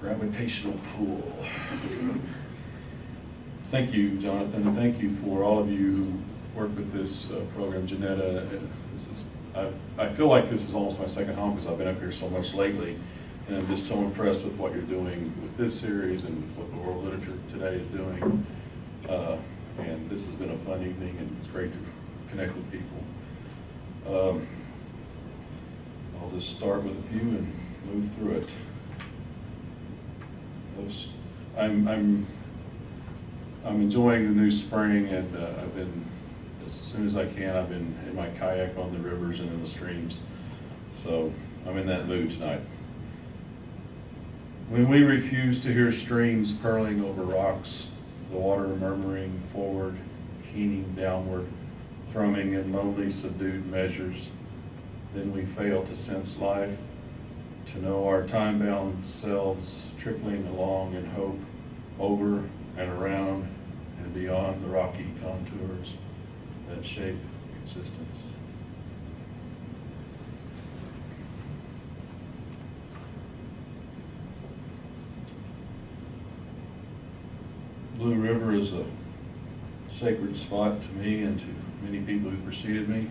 Gravitational pull. Thank you, Jonathan. Thank you for all of you who work with this program. Janetta, I feel like this is almost my second home because I've been up here so much lately, and I'm just so impressed with what you're doing with this series and what the world literature today is doing. And this has been a fun evening, and it's great to connect with people. I'll just start with a few and move through it. I'm enjoying the new spring, and I've been, as soon as I can, I've been in my kayak on the rivers and in the streams. So I'm in that mood tonight. When we refuse to hear streams purling over rocks, the water murmuring forward, keening downward, thrumming in lonely, subdued measures, then we fail to sense life, to know our time-bound selves trickling along in hope, over and around and beyond the rocky contours that shape existence. Blue River is a sacred spot to me and to many people who preceded me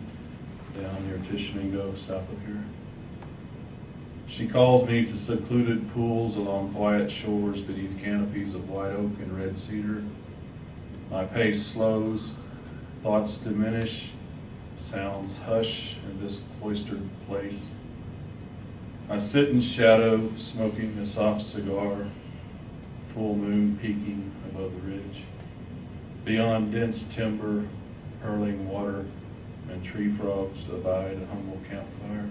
down near Tishomingo, south of here. She calls me to secluded pools along quiet shores beneath canopies of white oak and red cedar. My pace slows, thoughts diminish, sounds hush in this cloistered place. I sit in shadow, smoking a soft cigar, full moon peeking above the ridge. Beyond dense timber, purling water, and tree frogs abide a humble campfire.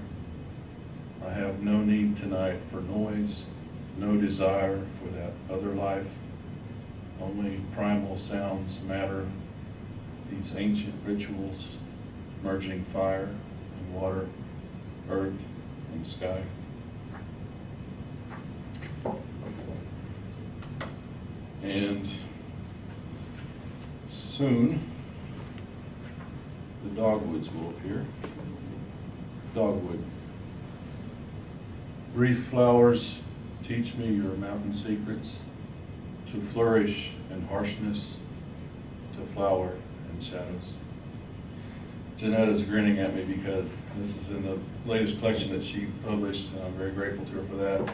I have no need tonight for noise, no desire for that other life. Only primal sounds matter, these ancient rituals, merging fire and water, earth and sky. And soon, the dogwoods will appear. Dogwood. Brief flowers, teach me your mountain secrets, to flourish in harshness, to flower in shadows. Janetta's grinning at me because this is in the latest collection that she published, and I'm very grateful to her for that.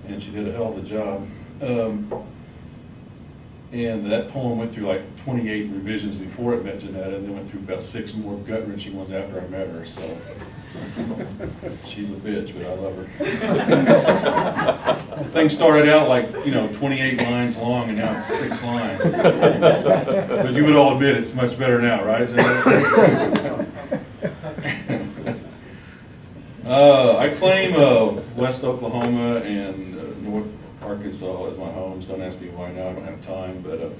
And she did a hell of a job. And that poem went through like 28 revisions before it met Janetta, and then went through about 6 more gut-wrenching ones after I met her, so she's a bitch, but I love her. The thing started out like, 28 lines long, and now it's 6 lines. But you would all admit it's much better now, right, Janetta? I claim West Oklahoma and North Arkansas as my homes. Don't ask me why now, I don't have time, but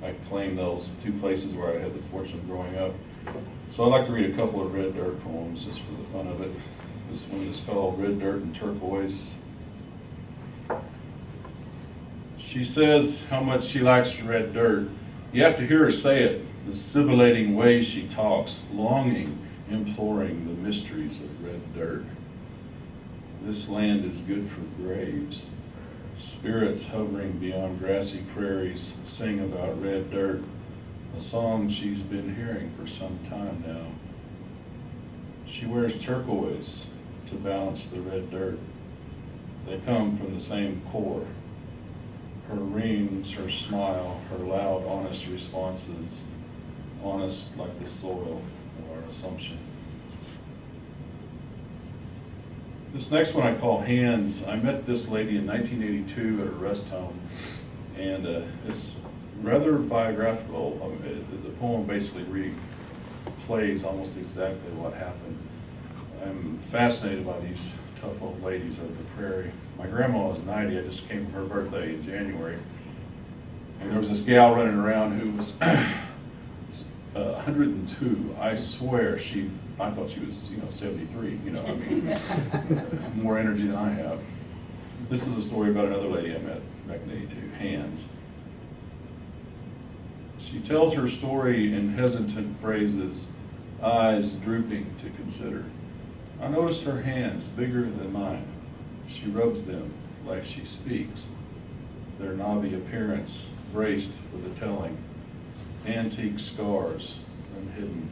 I claim those 2 places where I had the fortune of growing up. So I'd like to read a couple of Red Dirt poems just for the fun of it. This one is called Red Dirt and Turquoise. She says how much she likes red dirt. You have to hear her say it, the sibilating way she talks, longing, imploring the mysteries of red dirt. This land is good for graves. Spirits hovering beyond grassy prairies sing about red dirt, a song she's been hearing for some time now. She wears turquoise to balance the red dirt. They come from the same core. Her rings, her smile, her loud, honest responses, honest like the soil of our assumption. This next one I call Hands. I met this lady in 1982 at a rest home, and it's rather biographical. The poem basically replays almost exactly what happened. I'm fascinated by these tough old ladies of the prairie. My grandma was 90. I just came from her birthday in January, and there was this gal running around who was 102. I swear I thought she was, 73, more energy than I have. This is a story about another lady I met back in 82, Hands. She tells her story in hesitant phrases, eyes drooping to consider. I noticed her hands, bigger than mine. She rubs them like she speaks, their knobby appearance braced for the telling, antique scars unhidden.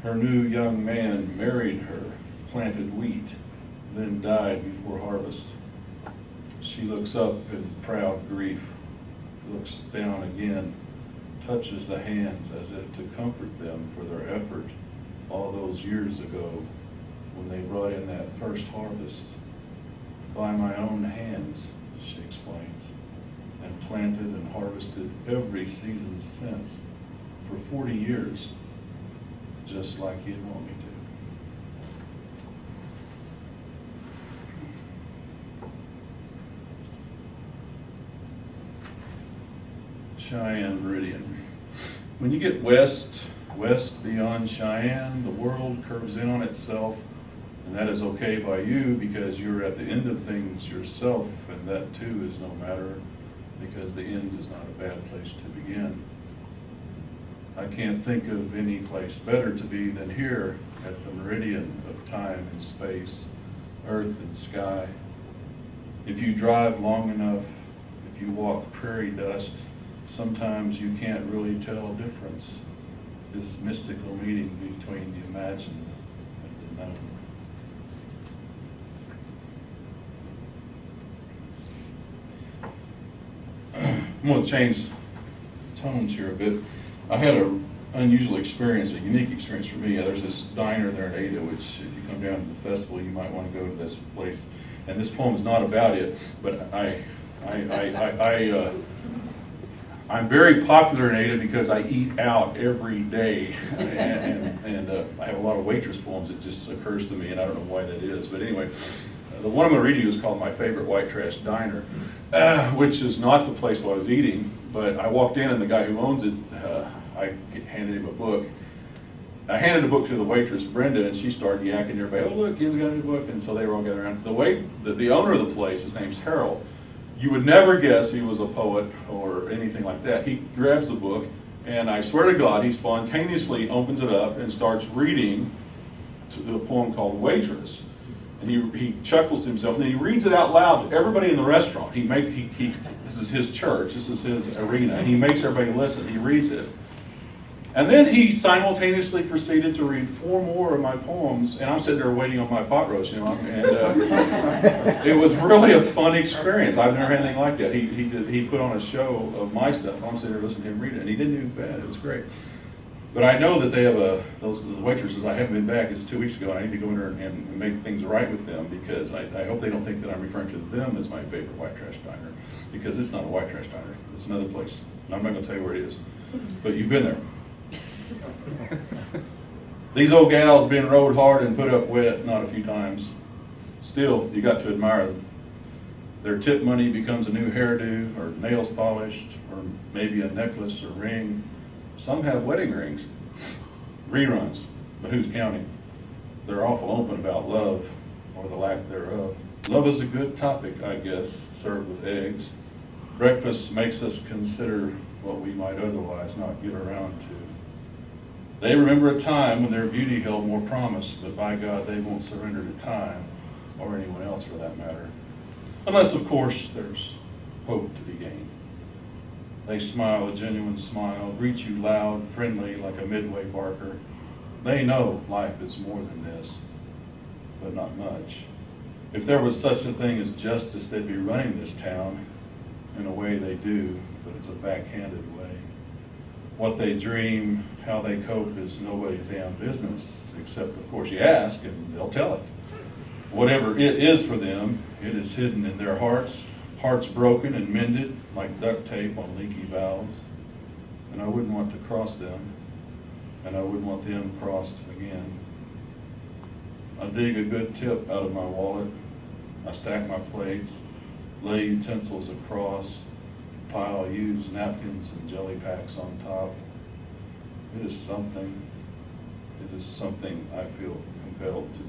Her new young man married her, planted wheat, then died before harvest. She looks up in proud grief, looks down again, touches the hands as if to comfort them for their effort all those years ago when they brought in that first harvest. By my own hands, she explains, and planted and harvested every season since for 40 years, just like you'd want me to. Cheyenne Meridian. When you get west beyond Cheyenne, the world curves in on itself, and that is okay by you because you're at the end of things yourself, and that too is no matter because the end is not a bad place to begin. I can't think of any place better to be than here at the meridian of time and space, earth and sky. If you drive long enough, if you walk prairie dust, sometimes you can't really tell difference, this mystical meeting between the imagined and the known. I'm going to change tones here a bit. I had an unusual experience, a unique experience for me. There's this diner there in Hada, which if you come down to the festival, you might want to go to this place. And this poem is not about it, but I'm very popular in Hada because I eat out every day, and I have a lot of waitress poems. It just occurs to me, and I don't know why that is. But anyway, the one I'm going to read you is called My Favorite White Trash Diner, which is not the place where I was eating, but I walked in and the guy who owns it, I handed him a book. I handed a book to the waitress, Brenda, and she started yakking to everybody, oh look, Ken's got a new book, and so they were all gathered around. The owner of the place, his name's Harold. You would never guess he was a poet or anything like that. He grabs the book, and I swear to God, he spontaneously opens it up and starts reading to a poem called Waitress. And he chuckles to himself, and then he reads it out loud to everybody in the restaurant. This is his church, this is his arena, and he makes everybody listen. He reads it. And then he simultaneously proceeded to read 4 more of my poems, and I'm sitting there waiting on my pot roast, you know, and it was really a fun experience. I've never had anything like that. He put on a show of my stuff. I'm sitting there listening to him read it, and he didn't do bad. It was great. But I know that they have those waitresses. I haven't been back. It's 2 weeks ago. And I need to go in there and make things right with them because I hope they don't think that I'm referring to them as my favorite white trash diner, because it's not a white trash diner. It's another place. And I'm not going to tell you where it is, but you've been there. These old gals been rode hard and put up wet not a few times. Still, you got to admire them. Their tip money becomes a new hairdo, or nails polished, or maybe a necklace or ring. Some have wedding rings. Reruns, but who's counting? They're awful open about love, or the lack thereof. Love is a good topic, I guess, served with eggs. Breakfast makes us consider what we might otherwise not get around to. They remember a time when their beauty held more promise, but by God, they won't surrender to time, or anyone else for that matter. Unless, of course, there's hope to be gained. They smile a genuine smile, greet you loud, friendly, like a midway barker. They know life is more than this, but not much. If there was such a thing as justice, they'd be running this town. In a way they do, but it's a backhanded way. What they dream, how they cope is nobody's damn business, except, of course, you ask and they'll tell it. Whatever it is for them, it is hidden in their hearts broken and mended like duct tape on leaky valves. And I wouldn't want to cross them, and I wouldn't want them crossed again. I dig a good tip out of my wallet. I stack my plates, lay utensils across, pile used napkins and jelly packs on top. It is something I feel compelled to